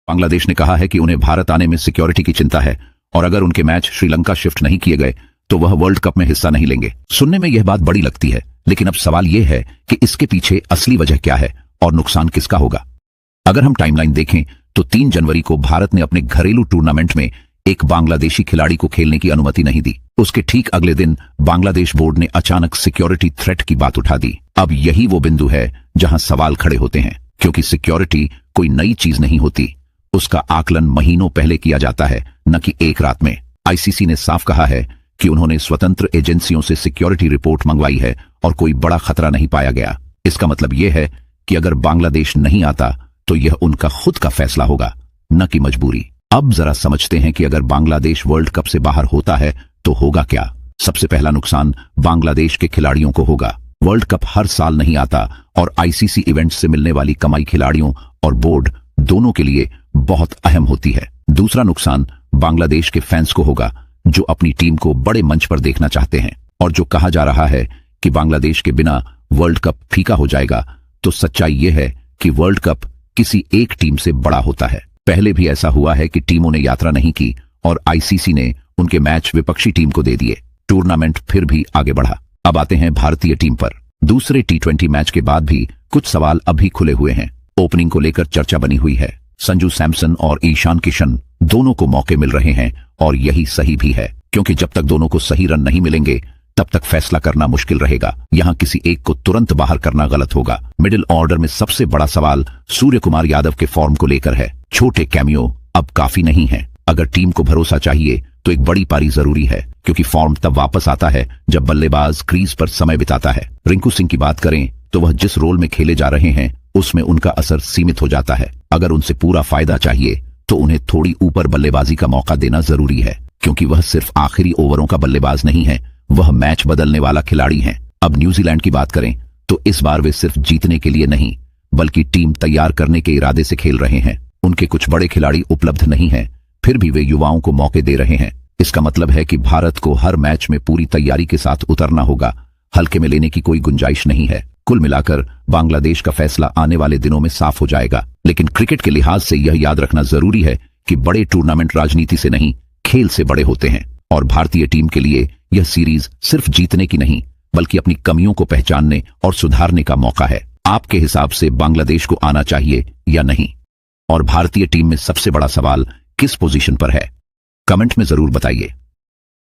बांग्लादेश ने कहा है कि उन्हें भारत आने में सिक्योरिटी की चिंता है और अगर उनके मैच श्रीलंका शिफ्ट नहीं किए गए तो वह वर्ल्ड कप में हिस्सा नहीं लेंगे। सुनने में यह बात बड़ी लगती है, लेकिन अब सवाल यह है कि इसके पीछे असली वजह क्या है और नुकसान किसका होगा। अगर हम टाइमलाइन देखें तो 3 जनवरी को भारत ने अपने घरेलू टूर्नामेंट में एक बांग्लादेशी खिलाड़ी को खेलने की अनुमति नहीं दी। उसके ठीक अगले दिन बांग्लादेश बोर्ड ने अचानक सिक्योरिटी थ्रेट की बात उठा दी। अब यही वो बिंदु है जहां सवाल खड़े होते हैं, क्योंकि सिक्योरिटी कोई नई चीज नहीं होती, उसका आकलन महीनों पहले किया जाता है, न कि एक रात में। आईसीसी ने साफ कहा है कि उन्होंने स्वतंत्र एजेंसियों से सिक्योरिटी रिपोर्ट मंगवाई है और कोई बड़ा खतरा नहीं पाया गया। इसका मतलब यह है कि अगर बांग्लादेश नहीं आता तो यह उनका खुद का फैसला होगा, न कि मजबूरी। अब जरा समझते हैं कि अगर बांग्लादेश वर्ल्ड कप से बाहर होता है तो होगा क्या। सबसे पहला नुकसान बांग्लादेश के खिलाड़ियों को होगा। वर्ल्ड कप हर साल नहीं आता और आईसीसी इवेंट्स से मिलने वाली कमाई खिलाड़ियों और बोर्ड दोनों के लिए बहुत अहम होती है। दूसरा नुकसान बांग्लादेश के फैंस को होगा, जो अपनी टीम को बड़े मंच पर देखना चाहते हैं। और जो कहा जा रहा है कि बांग्लादेश के बिना वर्ल्ड कप फीका हो जाएगा, तो सच्चाई यह है कि वर्ल्ड कप किसी एक टीम से बड़ा होता है। पहले भी ऐसा हुआ है कि टीमों ने यात्रा नहीं की और आईसीसी ने उनके मैच विपक्षी टीम को दे दिए। टूर्नामेंट फिर भी आगे बढ़ा। अब आते हैं भारतीय टीम पर। दूसरे टी20 मैच के बाद भी कुछ सवाल अभी खुले हुए हैं। ओपनिंग को लेकर चर्चा बनी हुई है। संजू सैमसन और ईशान किशन दोनों को मौके मिल रहे हैं और यही सही भी है, क्योंकि जब तक दोनों को सही रन नहीं मिलेंगे तब तक फैसला करना मुश्किल रहेगा। यहां किसी एक को तुरंत बाहर करना गलत होगा। मिडिल ऑर्डर में सबसे बड़ा सवाल सूर्य कुमार यादव के फॉर्म को लेकर है। छोटे कैमियो अब काफी नहीं है। अगर टीम को भरोसा चाहिए तो एक बड़ी पारी जरूरी है, क्योंकि फॉर्म तब वापस आता है जब बल्लेबाज क्रीज पर समय बिताता है। रिंकू सिंह की बात करें तो वह जिस रोल में खेले जा रहे हैं उसमें उनका असर सीमित हो जाता है। अगर उनसे पूरा फायदा चाहिए तो उन्हें थोड़ी ऊपर बल्लेबाजी का मौका देना जरूरी है, क्योंकि वह सिर्फ आखिरी ओवरों का बल्लेबाज नहीं है, वह मैच बदलने वाला खिलाड़ी है। अब न्यूजीलैंड की बात करें तो इस बार वे सिर्फ जीतने के लिए नहीं बल्कि टीम तैयार करने के इरादे से खेल रहे हैं। उनके कुछ बड़े खिलाड़ी उपलब्ध नहीं हैं, फिर भी वे युवाओं को मौके दे रहे हैं। इसका मतलब है कि भारत को हर मैच में पूरी तैयारी के साथ उतरना होगा। हल्के में लेने की कोई गुंजाइश नहीं है। कुल मिलाकर बांग्लादेश का फैसला आने वाले दिनों में साफ हो जाएगा। लेकिन क्रिकेट के लिहाज से यह याद रखना जरूरी है कि बड़े टूर्नामेंट राजनीति से नहीं, खेल से बड़े होते हैं। और भारतीय टीम के लिए यह सीरीज सिर्फ जीतने की नहीं बल्कि अपनी कमियों को पहचानने और सुधारने का मौका है। आपके हिसाब से बांग्लादेश को आना चाहिए या नहीं? और भारतीय टीम में सबसे बड़ा सवाल किस पोजीशन पर है? कमेंट में जरूर बताइए।